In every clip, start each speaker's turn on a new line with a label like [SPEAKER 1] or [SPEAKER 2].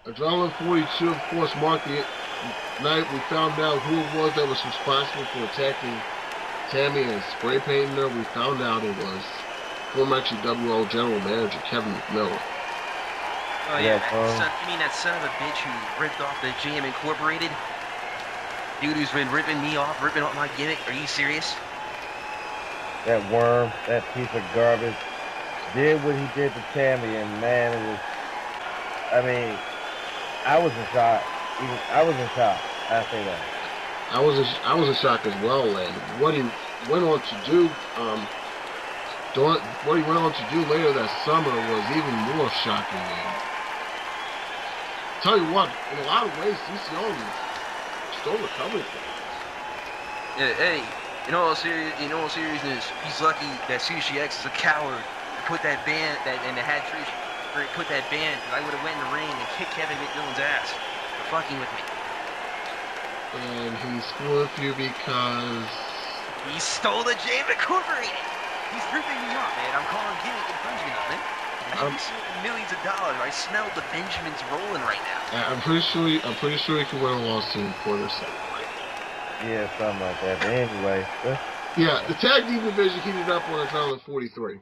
[SPEAKER 1] Adrenaline 42, of course, marked the night we found out who it was that was responsible for attacking Tammy and spray painting her. We found out it was former XWO General Manager Kevin McMillan.
[SPEAKER 2] Oh yeah, that son of a bitch who ripped off the GM Incorporated? Dude who's been ripping me off, ripping off my gimmick? Are you serious?
[SPEAKER 3] That worm, that piece of garbage, did what he did to Tammy, and man, it was, I mean, I was in shock. I was in shock. I say that.
[SPEAKER 1] I was in shock as well, and what he went on to do, what he went on to do later that summer was even more shocking. And tell you what, in a lot of ways, CCL stole the cover from us.
[SPEAKER 2] Yeah, hey, in all seriousness, he's lucky that Sushi X is a coward and put that band and had Trish put that band, because I would have went in the ring and kicked Kevin McMillan's ass for fucking with me.
[SPEAKER 1] And he's screwing with you because
[SPEAKER 2] he stole the GM Incorporated. He's ripping me off, man. I'm calling gimmick infringement on it. I'm suing millions of dollars. I smell the Benjamins rolling right now.
[SPEAKER 1] I'm pretty sure he can win a lawsuit for this something like that.
[SPEAKER 3] Yeah, something like that. But anyway.
[SPEAKER 1] Yeah, the tag team division heated up on Adrenaline 43.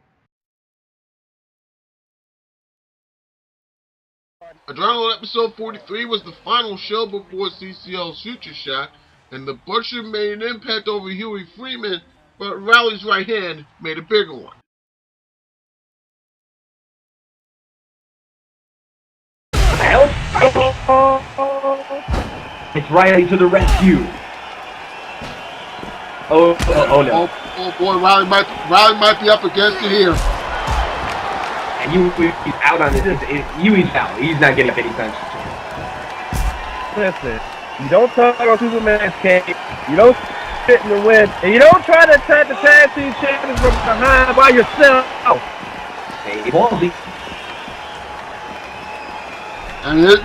[SPEAKER 1] Adrenaline episode 43 was the final show before CCL's Future Shock, and the Butcher made an impact over Huey Freeman, but Riley's right hand made a bigger one.
[SPEAKER 4] It's Riley to the rescue. Oh no.
[SPEAKER 1] Oh boy, Riley might be up against it here.
[SPEAKER 4] And he's out on this. Huey's out. He's not getting up anytime soon.
[SPEAKER 3] Listen, you don't talk on Superman's cake. You don't sit in the wind, and you don't try to attack the tag team champions from behind by yourself.
[SPEAKER 4] Hey, ballsy.
[SPEAKER 1] I mean, there's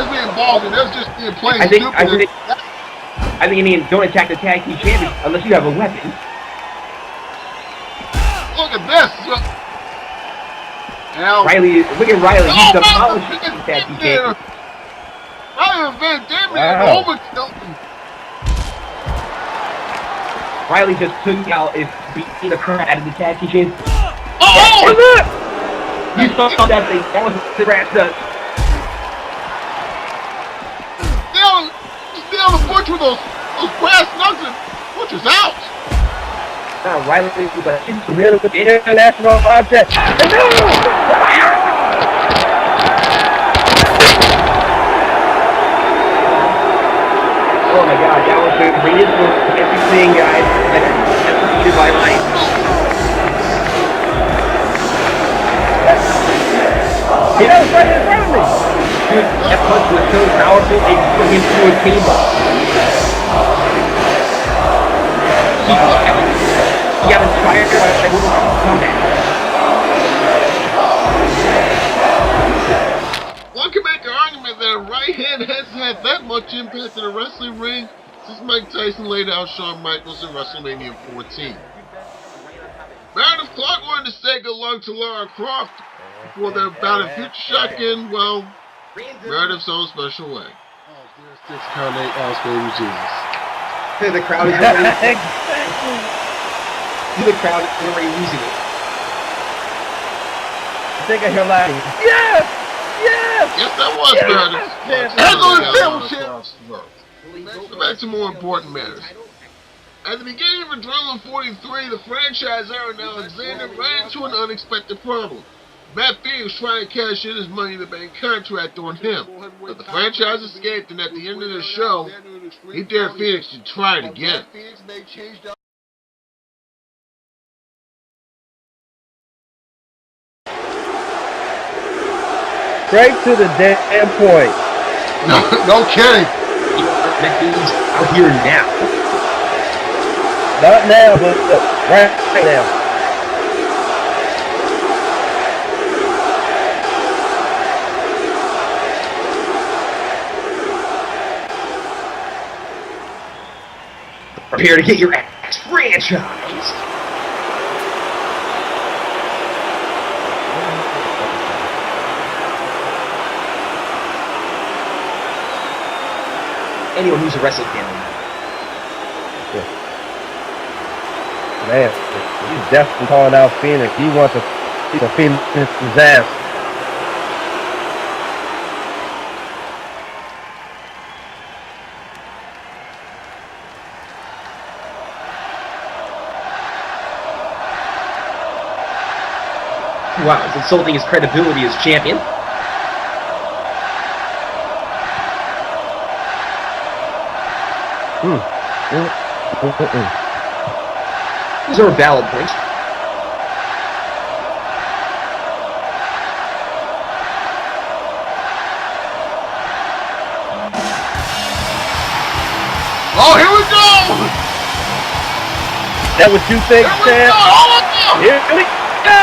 [SPEAKER 1] being ballsy. There's just being plain stupid.
[SPEAKER 4] I think don't attack the tag team champions unless you have a weapon.
[SPEAKER 1] Look at this. Now,
[SPEAKER 4] Riley, look at Riley. He's demolishing the tag team champions.
[SPEAKER 1] Riley and Van Damme overkill.
[SPEAKER 4] Riley just took out is beating the crap out of the tag team champions.
[SPEAKER 1] Oh!
[SPEAKER 4] Look! You saw that thing. That was the grass nuts.
[SPEAKER 1] Still the butcher with those grass nuts and butcher's out.
[SPEAKER 4] Now Riley is really with the international object. Oh my god, that was the greatest one. Everything, guys. That's defeated by life. He was right in front of me. Dude, that punch was so powerful, it put him through a table. He got inspired by Mortal Kombat.
[SPEAKER 1] One can make an argument that a right hand hasn't had that much impact in a wrestling ring since Mike Tyson laid out Shawn Michaels in WrestleMania 14. Meredith Clark wanted to say good luck to Lara Croft before their bout in Future Shock in, well, Meredith's own special way. Oh, dear 6 count 8 ass baby Jesus.
[SPEAKER 4] The crowd is already the crowd is already losing it.
[SPEAKER 3] I think I hear laughing. Yes! Yes!
[SPEAKER 1] Yes, that was Meredith. That's on the table champs. Back to more important matters. At the beginning of Adrenaline 43, the franchise Aaron Alexander ran into an unexpected problem. Matt Phoenix trying to cash in his Money in the Bank contract on him, but the franchise escaped, and at the end of the show, he dared Phoenix to try it again.
[SPEAKER 3] Straight to the damn point.
[SPEAKER 1] No kidding.
[SPEAKER 4] Matt Phoenix out here now.
[SPEAKER 3] Not now, but right now.
[SPEAKER 4] Prepare to get your ass franchised. anyone who's a wrestling fan.
[SPEAKER 3] Man, he's definitely calling out Phoenix. He wants to Phoenix his ass.
[SPEAKER 4] Wow, it's insulting his credibility as champion. These are valid points.
[SPEAKER 1] Oh, here we go!
[SPEAKER 3] That what you think,
[SPEAKER 1] Here we
[SPEAKER 3] Sam?
[SPEAKER 1] go! Oh,
[SPEAKER 3] Here we go!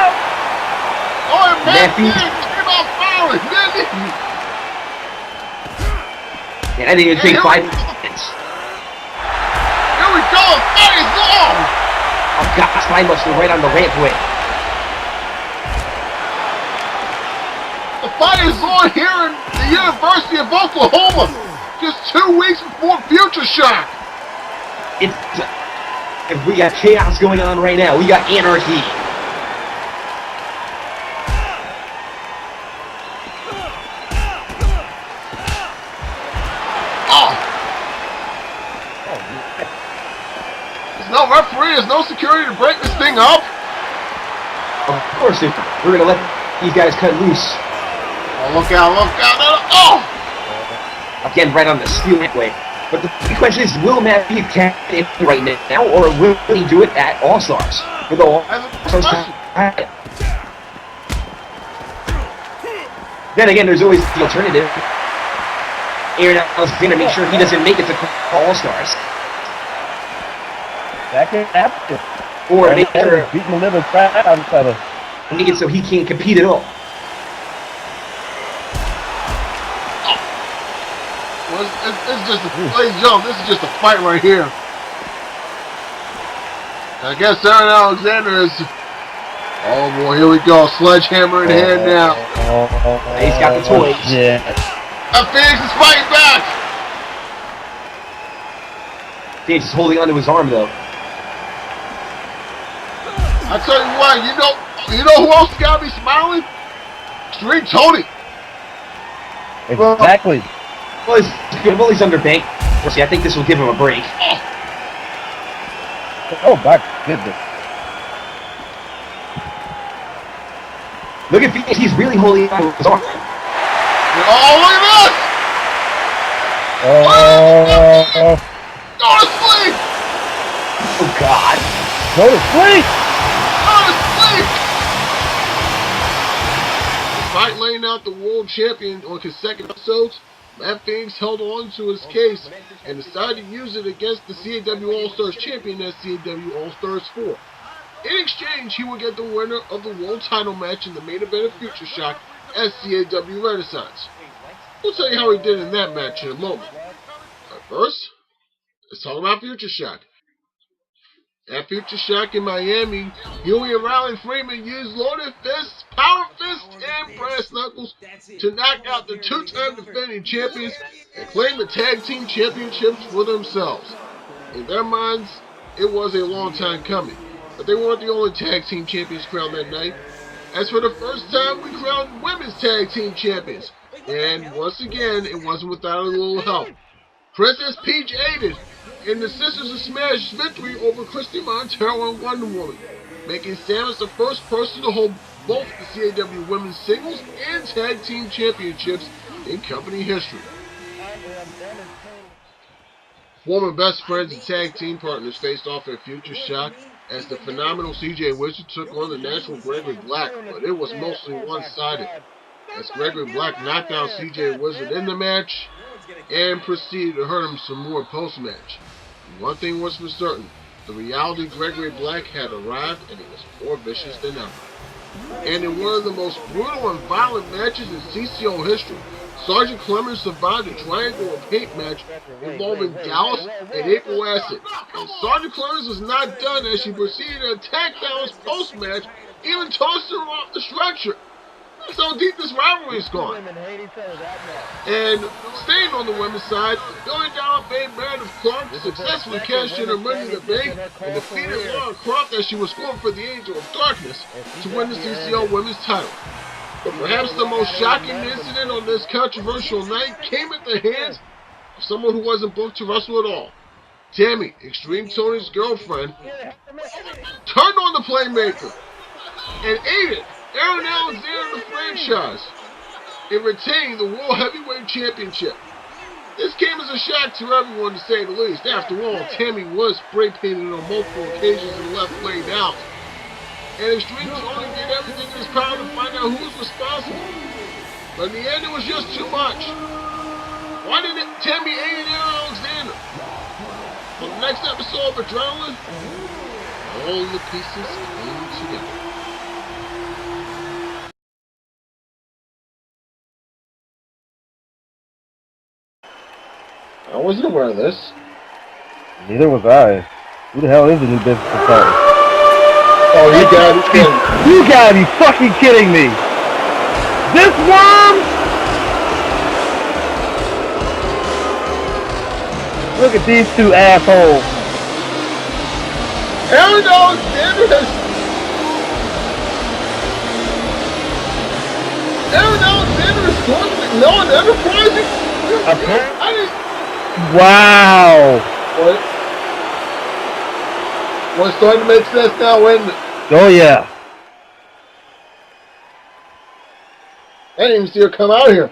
[SPEAKER 1] oh, and Matt
[SPEAKER 4] Matthews.
[SPEAKER 1] Phoenix came out firing, didn't he?
[SPEAKER 4] And I didn't even take 5 minutes.
[SPEAKER 1] Here we go! Fight is long!
[SPEAKER 4] Oh gosh, mine must be right on the rampway.
[SPEAKER 1] The fight is on here in the University of Oklahoma, just 2 weeks before Future Shock.
[SPEAKER 4] We got chaos going on right now. We got anarchy.
[SPEAKER 1] Oh! There's no referee, there's no security to break this thing up.
[SPEAKER 4] Of course, if we're gonna let these guys cut loose.
[SPEAKER 1] Oh, look out, look out. Oh!
[SPEAKER 4] Again, right on the steel way. But the question is, will Matt be captain right now, or will he do it at All-Stars? For the All-Stars title? Then again, there's always the alternative. Aaron Alexander make sure he doesn't make it to All-Stars.
[SPEAKER 3] That could happen.
[SPEAKER 4] Or make sure
[SPEAKER 3] beating the living crap out of each other.
[SPEAKER 4] make it so he can't compete at all.
[SPEAKER 1] Well, it's just a, ladies and gentlemen, this is just a fight right here. I guess Aaron Alexander is. Oh boy, here we go. Sledgehammer in hand now.
[SPEAKER 4] He's got the toys.
[SPEAKER 3] Yeah.
[SPEAKER 1] Phoenix is fighting back.
[SPEAKER 4] Phoenix is holding onto his arm though.
[SPEAKER 1] I tell you what, you know who else gotta be smiling? Extreme Tony.
[SPEAKER 3] Exactly.
[SPEAKER 4] Well, he's under bankruptcy. I think this will give him a break.
[SPEAKER 3] Oh my goodness.
[SPEAKER 4] Look at Phoenix. He's really holding on to his arm.
[SPEAKER 1] Oh, look at this! Go to sleep!
[SPEAKER 4] Oh God.
[SPEAKER 3] Go to sleep!
[SPEAKER 1] Go to sleep! Despite laying out the world champion on consecutive episodes, Matt Phoenix held on to his case and decided to use it against the CAW All-Stars champion at CAW All-Stars 4. In exchange, he would get the winner of the world title match in the main event of Future Shock at CAW Renaissance. We'll tell you how he did in that match in a moment. But first, let's talk about Future Shock. At Future Shock in Miami, Huey and Riley Freeman used loaded fists, power fists, and brass knuckles to knock out the two-time defending champions and claim the tag team championships for themselves. In their minds, it was a long time coming, but they weren't the only tag team champions crowned that night. As for the first time, we crowned women's tag team champions, and once again, it wasn't without a little help. Princess Peach aided in the Sisters of Smash's victory over Christy Montero and Wonder Woman, making Samus the first person to hold both the CAW Women's Singles and Tag Team Championships in company history. Former best friends and tag team partners faced off at Future Shock as the phenomenal CJ Wizard took on the natural Gregory Black, but it was mostly one-sided, as Gregory Black knocked out CJ Wizard in the match and proceeded to hurt him some more post-match. One thing was for certain, the reality Gregory Black had arrived and he was more vicious than ever. And in one of the most brutal and violent matches in CCL history, Sergeant Clemens survived a triangle of hate match involving Dallas and April Acid. And Sergeant Clemens was not done as she proceeded to attack Dallas post-match, even tossing her off the stretcher. That's how deep this rivalry has gone. And staying on the women's side, Billy Dollar Bay Meredith Clark successfully cashed in her money in the bank and defeated Laura Croft as she was scoring for the Angel of Darkness to win the CCL Women's title. But perhaps the most shocking incident on this controversial night came at the hands of someone who wasn't booked to wrestle at all. Tammy, Extreme Tony's girlfriend, turned on the Playmaker and aided Aaron Alexander the franchise in retaining the World Heavyweight Championship. This came as a shock to everyone, to say the least. After all, Tammy was spray painted on multiple occasions and left laid out. And Extreme Tony did everything in his power to find out who was responsible. But in the end, it was just too much. Why did Tammy aid Aaron Alexander? On the next episode of Adrenaline, all the pieces came together. I wasn't aware of this.
[SPEAKER 3] Neither was I. Who the hell is the new business consultant?
[SPEAKER 1] Oh, you gotta be kidding.
[SPEAKER 3] You gotta be fucking kidding me! This worm? Look at these two assholes.
[SPEAKER 1] Aaron Alexander is going to McMillan Enterprises?
[SPEAKER 3] Wow.
[SPEAKER 1] What? Well, it's starting to make sense now, isn't it?
[SPEAKER 3] Oh yeah.
[SPEAKER 1] I didn't even see her come out here.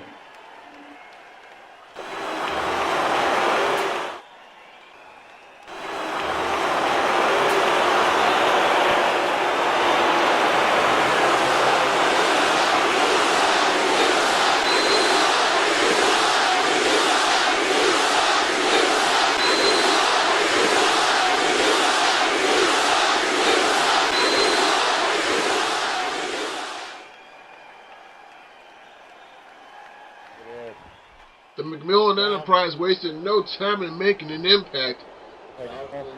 [SPEAKER 1] The McMillan Enterprise wasted no time in making an impact,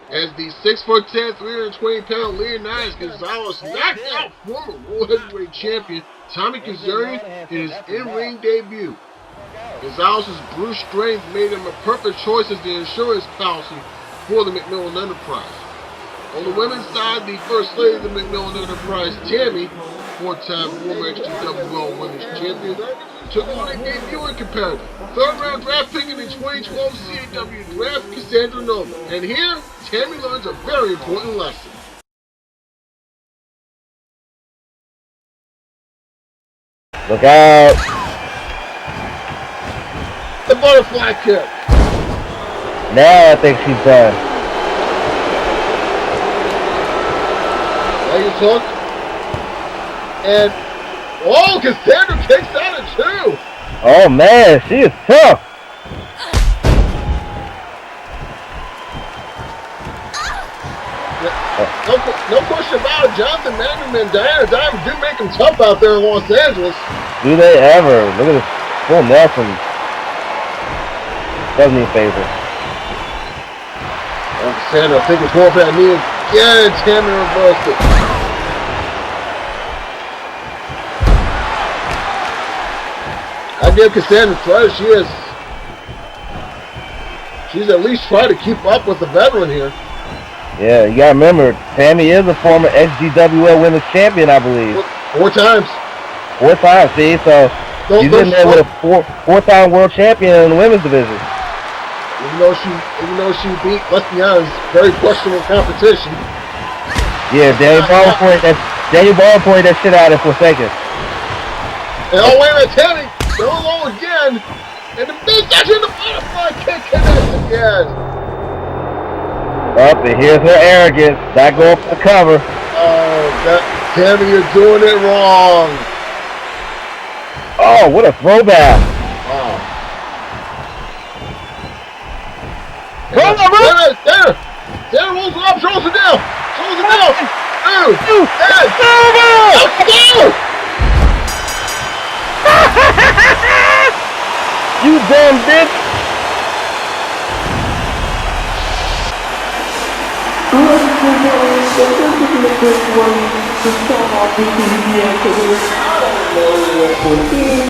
[SPEAKER 1] as the 6'10", 320-pound Leonidas Gonzalez knocked out former World Heavyweight Champion Tommy Kazarian in his in-ring debut. Gonzalez's brute strength made him a perfect choice as the insurance policy for the McMillan Enterprise. On the women's side, the first lady of the McMillan Enterprise, Tammy, four-time former XGWL Women's Champion, took on a debuting competitor, third-round draft pick in the 2012 CAW Draft, Cassandra Nova. And here, Tammy learns a very important lesson.
[SPEAKER 3] Look out!
[SPEAKER 1] The butterfly kick.
[SPEAKER 3] Now I think she's done.
[SPEAKER 1] Now you talk. And, oh, Cassandra kicks out at 2.
[SPEAKER 3] Oh man, she is tough.
[SPEAKER 1] No question about it. Jonathan Magnum and Diana Diamond do make them tough out there in Los Angeles.
[SPEAKER 3] Do they ever? Look at this full Nelson. Doesn't need favor.
[SPEAKER 1] Oh, Cassandra, I think it's going for that knee again. Tammy reversed it. I give Cassandra credit. She's at least trying to keep up with the veteran here.
[SPEAKER 3] Yeah, you gotta remember, Tammy is a former XGWL Women's Champion, I believe.
[SPEAKER 1] 4 times.
[SPEAKER 3] 4 times, see? So she's in there with a four-time world champion in the women's division.
[SPEAKER 1] Even though she beat, let's be honest, very questionable competition.
[SPEAKER 3] Yeah, Daniel Ball pointed that shit out in Forsaken.
[SPEAKER 1] And oh wait a minute, Tammy, go low again, and the midsection, the butterfly kick connects again.
[SPEAKER 3] Up, and here's her arrogance. Not going for the cover.
[SPEAKER 1] Oh, Tammy, you're doing it wrong.
[SPEAKER 3] Oh, what a throwback.
[SPEAKER 1] Wow. There rolls it up, throws it down. Throws it down. 2, 10.
[SPEAKER 3] You damn bitch.
[SPEAKER 5] One to start off with the